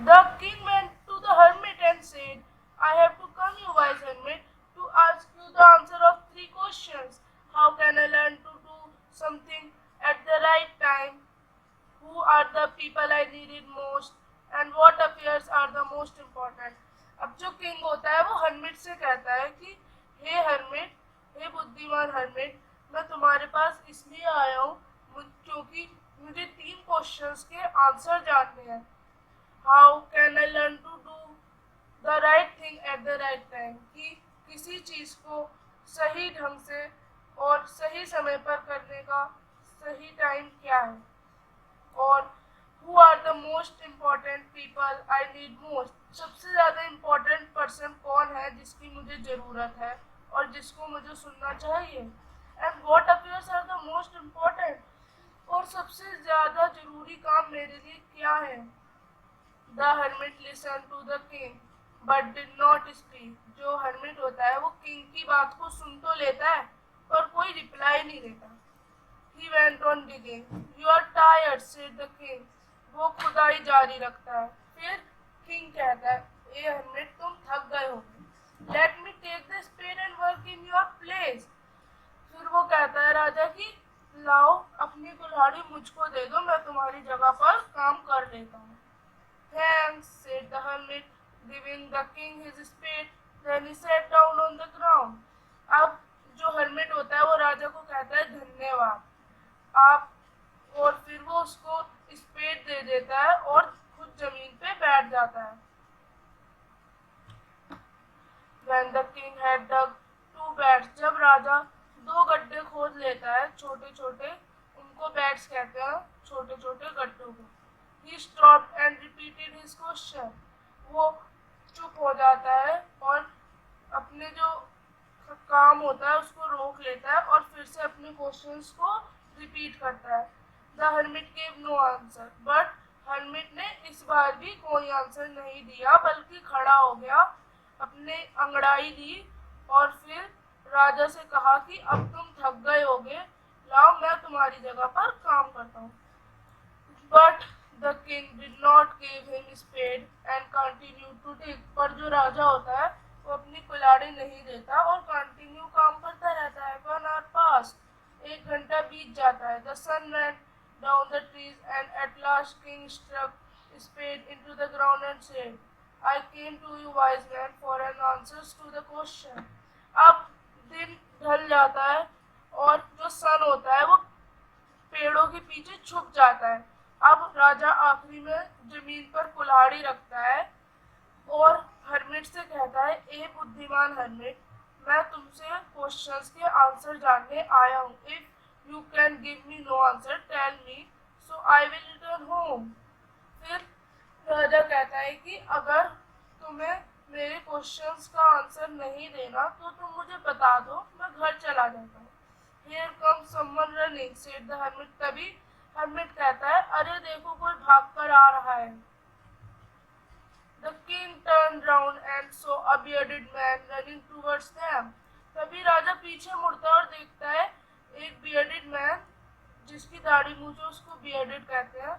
The king went to the hermit and said, I have to come, you wise hermit, to ask you the answer of three questions. How can I learn to do something at the right time? Who are the people I needed most? And what affairs are the most important? अब जो king होता है वो hermit से कहता है कि हे hermit, हे बुद्धिमान हर्मिट, मैं तुम्हारे पास इसलिए आया हूँ क्योंकि मुझे तीन क्वेश्चंस के आंसर जानने हैं. How can I learn to do the right thing at the right time, कि किसी चीज़ को सही ढंग से और सही समय पर करने का सही टाइम क्या है, और who are the most important people I need most, सबसे ज़्यादा इम्पॉर्टेंट पर्सन कौन है जिसकी मुझे ज़रूरत है और जिसको मुझे सुनना चाहिए, and what affairs are the most important, और सबसे ज़्यादा ज़रूरी काम मेरे लिए क्या है. The hermit listen to the king but did not speak. जो हर्मिट होता है वो किंग की बात को सुन तो लेता है पर कोई रिप्लाई नहीं देता. He went on digging. You are tired, said the king. वो खुदाई जारी रखता है. फिर किंग कहता है, ए हर्मिट तुम थक गए होगे. Let me take the spade and work in your place. फिर वो कहता है राजा की, लाओ अपनी कुल्हाड़ी मुझको दे दो, मैं तुम्हारी जगह पर काम कर लेता हूँ. Thanks, said the hermit, giving the king his spade. Then he sat down on the ground. अब जो हर्मिट होता है वो राजा को कहता है धन्यवाद आप, और फिर वो उसको स्पेड दे देता है और खुद जमीन पे बैठ जाता है. When the king had dug two beds, जब राजा दो गड्ढे खोद लेता है छोटे छोटे, उनको बेड्स कहते हैं, छोटे छोटे गड्ढों को. He stopped and repeated his question. वो चुप हो जाता है और अपने जो काम होता है उसको रोक लेता है और फिर से अपने क्वेश्चंस को रिपीट करता है. The hermit gave no answer, but hermit ने इस बार भी कोई आंसर नहीं दिया बल्कि खड़ा हो गया, अपने अंगड़ाई ली और फिर राजा से कहा कि अब तुम थक गए होगे, लाओ मैं तुम्हारी जगह पर काम करता हूँ. But the king did not give him spade and continue to dig. पर जो राजा होता है वो अपनी कुल्हाड़ी नहीं देता और कंटिन्यू काम करता रहता है. 1 hour पास, 1 घंटा बीत जाता है. The sun went down the trees and at last king struck spade into the ground and said, I came to you wise man for an answers to the question. अब दिन ढल जाता है और जो सन होता है वो पेड़ों के पीछे छुप जाता है. अब राजा आखिरी में जमीन पर कुल्हाड़ी रखता है और हर्मिट से कहता है, ए बुद्धिमान हर्मिट, मैं तुमसे क्वेश्चंस के आंसर जानने आया हूँ. If you can give me no answer tell me so I will return home. फिर राजा कहता है कि अगर तुम्हें मेरे क्वेश्चंस का आंसर नहीं देना तो तुम मुझे बता दो, मैं घर चला जाता हूँ. Here comes someone running, said the hermit. तभी hermit कहता है, अरे देखो कोई भाग कर आ रहा है. The king turned round and saw a bearded man running towards them. तभी राजा पीछे मुड़ता है और देखता है एक bearded man, जिसकी दाढ़ी मूछ है उसको bearded कहते हैं,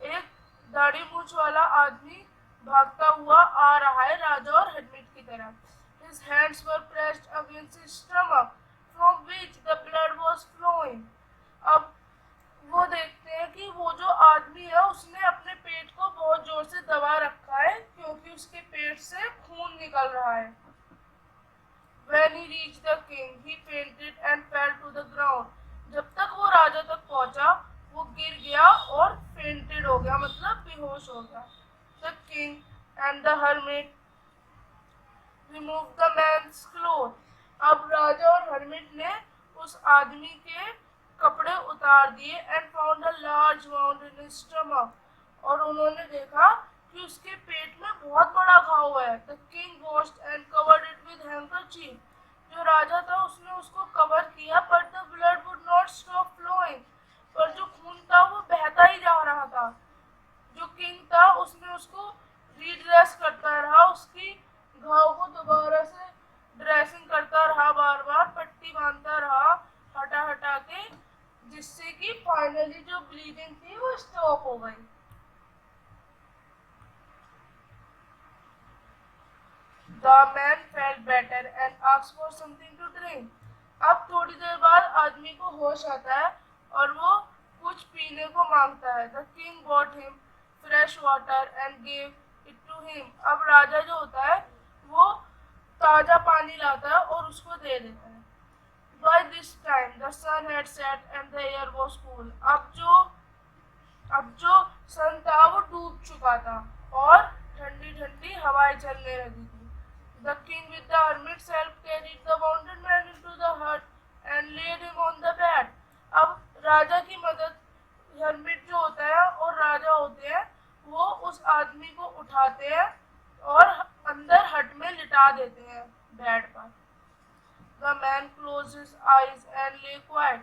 एक दाढ़ी मूछ वाला आदमी भागता हुआ आ रहा है राजा और hermit की तरफ. His hands were pressed against his stomach, from which the blood was flowing. अब वो देखते हैं कि वो जो आदमी है उसने अपने पेट को बहुत जोर से दबा रखा है क्योंकि उसके पेट से खून निकल रहा है. When he reached the king, he fainted and fell to the ground. जब तक वो राजा तक पहुंचा वो गिर गया और फेंटेड हो गया, मतलब बेहोश हो गया. The king and the hermit removed the man's clothes. अब राजा और हर्मिट ने उस आदमी के कपड़े उतार दिए and found a large wound in his stomach. और उन्होंने देखा कि उसके पेट में बहुत बड़ा घाव है. The king washed and covered it with handkerchief. जो राजा था उसने उसको कवर किया but the blood would not stop flowing. पर जो खून था वो बहता ही जा रहा था. जो किंग था उसने उसको रीड्रेस करता रहा, उसकी घाव को दोबारा से ड्रेसिंग करता रहा, बार बार पट्टी बांधता रहा हटा हटा के, जिससे कि फाइनली जो ब्लीडिंग थी वो स्टॉप हो गई. The man felt better and asked for something to drink. अब थोड़ी देर बाद आदमी को होश आता है और वो कुछ पीने को मांगता है. The king brought him fresh water and gave it to him. अब राजा जो होता है वो ताजा पानी लाता है और उसको दे देता है. By this time the sun had set and the air was cool. अब जो सन था वो डूब चुका था और ठंडी ठंडी हवाएं चलने लगी थी. The king with the hermit's help carried the wounded man into the hut and laid him on the bed. अब राजा की मदद हर्मिट जो होता है और राजा होते हैं वो उस आदमी को उठाते हैं और अंदर हट में लिटा देते हैं बेड पर. The man closed his eyes and lay quiet.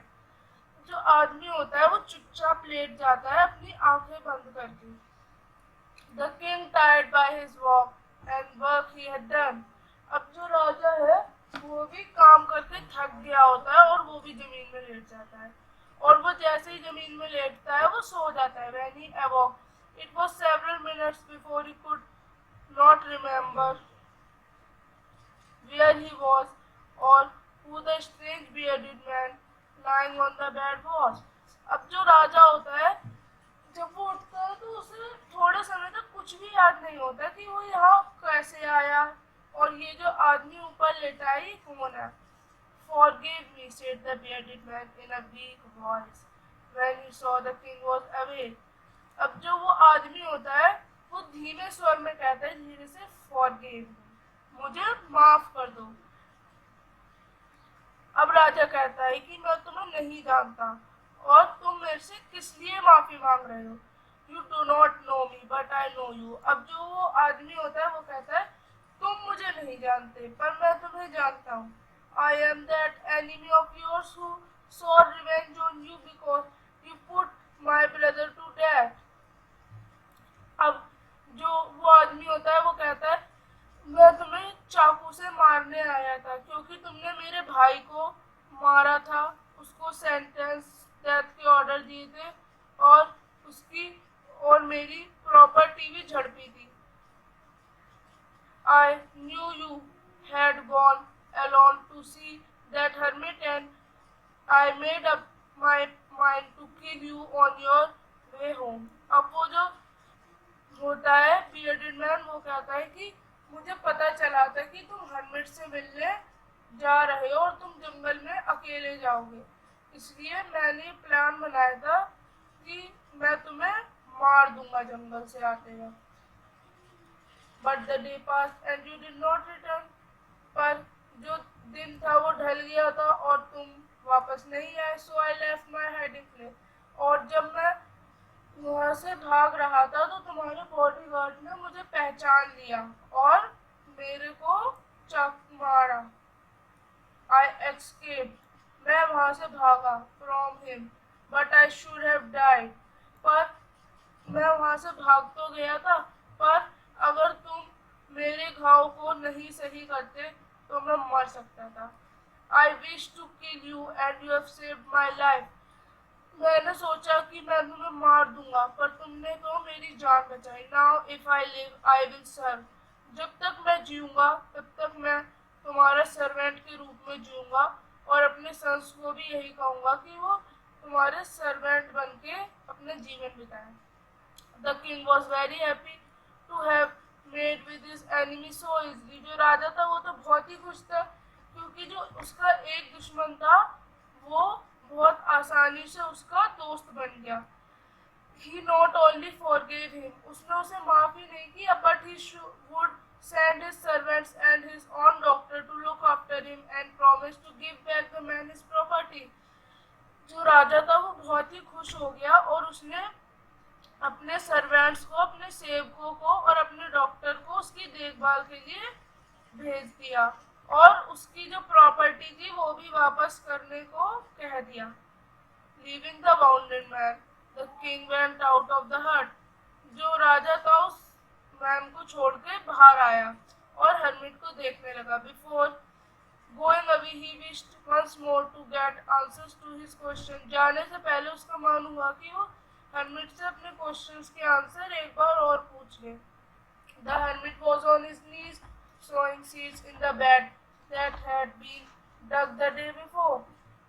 जो आदमी होता है वो चुपचाप लेट जाता है अपनी आंखें बंद करके. The king, tired by his walk and work he had done. अब जो राजा है वो भी काम करके थक गया होता है और वो भी जमीन में लेट जाता है और वो जैसे ही जमीन में लेटता है वो सो जाता है. When he awoke, it was several minutes before he could not remember where he was or who the strange bearded man lying on the bed was. अब जो राजा होता है जब वो उठता है तो उसे थोड़े समय तक कुछ भी याद नहीं होता कि वो यहाँ कैसे आया और ये जो आदमी ऊपर लेटा है ये कौन है. Forgive me, said the bearded man in a weak voice when he saw the king was awake. अब जो वो आदमी होता है वो धीमे स्वर में कहता है धीरे से, Forgive me, मुझे माफ कर दो. अब राजा कहता है कि मैं तुम्हें नहीं जानता और तुम मेरे से किस लिए माफी मांग रहे हो. You do not know me, but I know you. अब जो वो आदमी होता है वो कहता है तुम मुझे नहीं जानते पर मैं तुम्हें जानता हूँ. I am that enemy of yours who sought revenge on you because you put my brother to death. अब जो वो आदमी होता है वो कहता है मैं तुम्हें चाकू से मारने आया था क्योंकि तुमने मेरे भाई को मारा था, उसको सेंटेंस डेथ के ऑर्डर दिए थे और उसकी और मेरी प्रॉपर्टी भी झड़पी थी. I knew you had gone alone to see that hermit and I made up my mind to kill you on your way home. अब वो जो होता है bearded man वो कहता है कि मुझे पता चला था कि तुम हर्मिट से मिलने जा रहे हो और तुम जंगल में अकेले जाओगे, इसलिए मैंने प्लान बनाया था कि मैं तुम्हें मार दूंगा जंगल से आते वक्त. But the day passed and you did not return. पर जो दिन था वो ढल गया था और तुम वापस नहीं आए. So I left my hiding place. और जब मैं वहाँ से भाग रहा था तो तुम्हारे बॉडीगार्ड ने मुझे पहचान लिया और मेरे को चाकू मारा. I escaped. मैं वहाँ से भागा from him, but I should have died. पर मैं वहाँ से भाग तो गया था पर अगर तुम मेरे घाव को नहीं सही करते तो मैं मर सकता था. I wish to kill you and you have saved my life. मैंने सोचा कि मैं तुम्हें मार दूंगा पर तुमने तो मेरी जान बचाई. Now if I live, I will serve. जब तक मैं जीऊंगा तब तक मैं तुम्हारे सर्वेंट के रूप में जीऊंगा और अपने सन्स को भी यही कहूँगा कि वो तुम्हारे सर्वेंट बन के अपने जीवन बिताएं. The king was very happy to have made with his enemy so easily. जो राजा था वो तो बहुत ही खुश था क्योंकि जो उसका एक दुश्मन था वो बहुत आसानी से उसका दोस्त बन गया. He not only forgave him, उसने उसे माफ ही नहीं किया, but he would send his servants and his own doctor to look after him and promised to give back the man his property. जो राजा था वो बहुत ही खुश हो गया और उसने अपने सर्वेंट्स को, अपने सेवकों को और अपने डॉक्टर को उसकी देखभाल के लिए भेज दिया और उसकी जो प्रॉपर्टी थी वो भी वापस करने को कह दिया. Leaving the wounded man, the king went out of the hut. जो राजा था उस मैन को छोड़ के बाहर आया और हर्मिट को देखने लगा. Before going away, he wished once more to get answers to his question. जाने से पहले उसका मन हुआ कि वो हर्मिट से अपने क्वेश्चंस के आंसर एक बार और पूछ ले. The hermit was on his knees sowing seeds in the bed that had been dug the day before.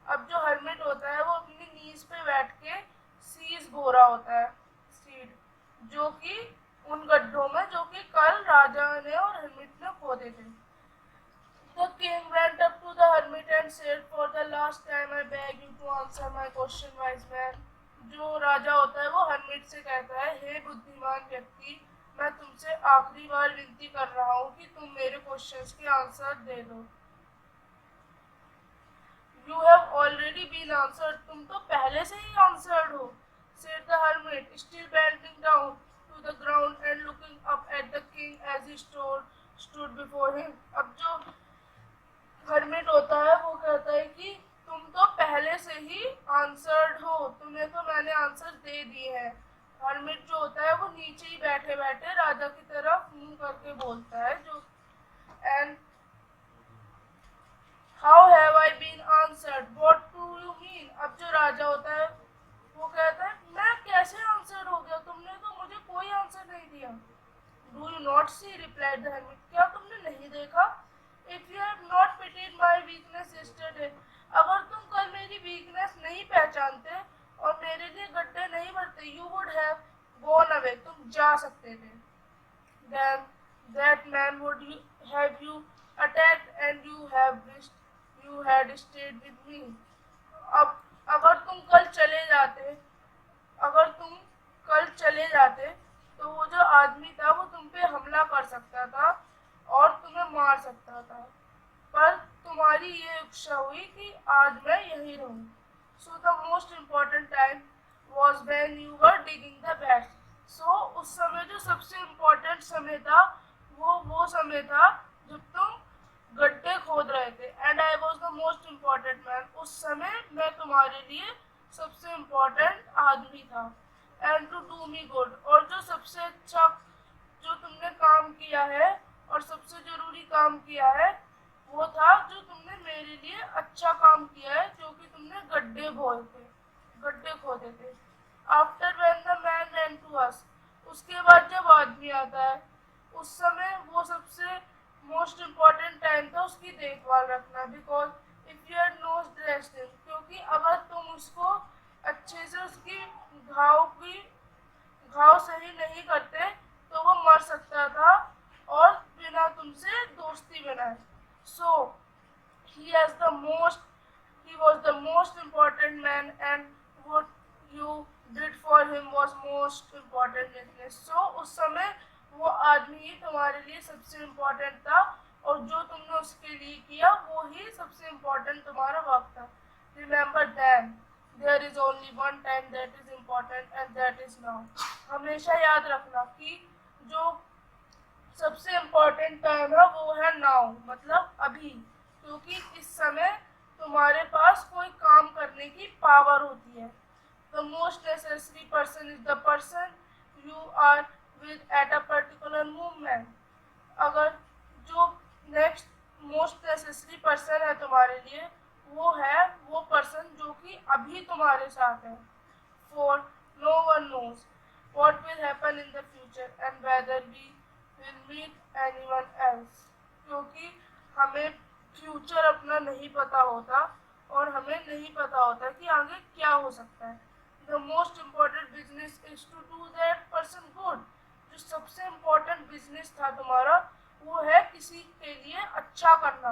अब जो हर्मिट होता है वो अपनी नीज पे बैठ के सीड्स बो रहा होता है, सीड, जो कि उन गड्ढों में जो कि कल राजा ने और हर्मिट ने खोदे थे. The king went up to the hermit and said, "For the last time I beg you to answer my question, wise man." जो राजा होता है वो हर्मिट से कहता है, हे बुद्धिमान व्यक्ति, मैं तुमसे आखिरी बार विनती कर रहा हूँ कि तुम मेरे क्वेश्चंस के आंसर दे दो. You have already been answered. तुम तो पहले से ही आंसर्ड हो, said the hermit, still bending down to the ground and looking up at the king as he stood before him. अब जो हर्मिट होता है वो कहता है कि तुम तो पहले से ही आंसर्ड हो, तुम्हें तो मैंने आंसर दे दिए हैं. हर्मिट जो होता है वो नीचे ही बैठे बैठे राजा की तरफ मुंह करके बोलता है, जो and how have I been answered, what do you mean. अब जो राजा होता है वो कहता है, मैं कैसे आंसर्ड हो गया, तुमने तो मुझे कोई आंसर नहीं दिया. Do you not see, replied the hermit, क्या तुमने नहीं देखा. If you have not pitied my weakness yesterday, अगर तुम कल मेरी वीकनेस नहीं पहचानते और मेरे लिए गड्ढे नहीं भरते, you would have gone away, तुम जा सकते थे. Then that man would have you attacked and you have wished you had stayed with me. अब अगर तुम कल चले जाते तो वो जो आदमी था वो तुम पे हमला कर सकता था और तुम्हें मार सकता था, पर तुम्हारी ये इच्छा हुई कि आज मैं यहीं रहूं. So the most important time was when you were digging the beds. So उस समय जो सबसे इम्पोर्टेंट समय था वो समय था जब तुम गड्ढे खोद रहे थे. And I was the most important man, उस समय मैं तुम्हारे लिए सबसे इम्पोर्टेंट आदमी था. And to do me good, और जो सबसे अच्छा जो तुमने काम किया है और सबसे जरूरी काम किया है वो था जो तुमने मेरे लिए अच्छा काम किया है, जो कि तुमने गड्ढे खोदे थे. After when the man ran to us, उसके बाद जब आदमी आता है उस समय वो सबसे मोस्ट इम्पॉर्टेंट टाइम था उसकी देखभाल रखना. Because if you had not dressed him, क्योंकि अगर तुम उसको अच्छे से उसकी घाव सही नहीं करते तो वो मर सकता था और बिना तुमसे दोस्ती बनाए. So he was the most important man, and what you did for him was most important business. So उस समय वो आदमी ही तुम्हारे लिए सबसे इम्पोर्टेंट था और जो तुमने उसके लिए किया वो ही सबसे इम्पोर्टेंट तुम्हारा वर्क था. Remember then, there is only one time that is important and that is now. हमेशा याद रखना कि जो सबसे इम्पोर्टेंट टाइम है वो है नाउ, मतलब अभी, क्योंकि इस समय तुम्हारे पास कोई काम करने की पावर होती है. The most necessary person is the person you are with at a particular movement. अगर जो नेक्स्ट मोस्ट नेसेसरी पर्सन है तुम्हारे लिए वो है वो पर्सन जो कि अभी तुम्हारे साथ है. For no one knows what will happen in the future and whether we will meet anyone else. क्योंकि हमें फ्यूचर अपना नहीं पता होता और हमें नहीं पता होता कि आगे क्या हो सकता है. The most important business is to do that person good. जो सबसे इम्पोर्टेंट बिजनेस था तुम्हारा वो है किसी के लिए अच्छा करना,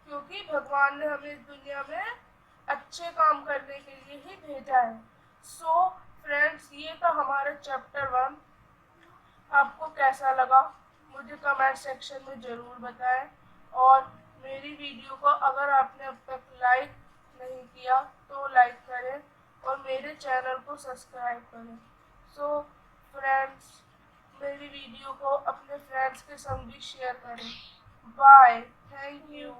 क्योंकि भगवान ने हमें इस दुनिया में अच्छे काम करने के लिए ही भेजा है. सो फ्रेंड्स, ये था हमारा चैप्टर 1. आपको कैसा लगा मुझे कमेंट सेक्शन में ज़रूर बताएं, और मेरी वीडियो को अगर आपने अब तक लाइक नहीं किया तो लाइक करें और मेरे चैनल को सब्सक्राइब करें. सो फ्रेंड्स, मेरी वीडियो को अपने फ्रेंड्स के संग भी शेयर करें. Bye, thank you.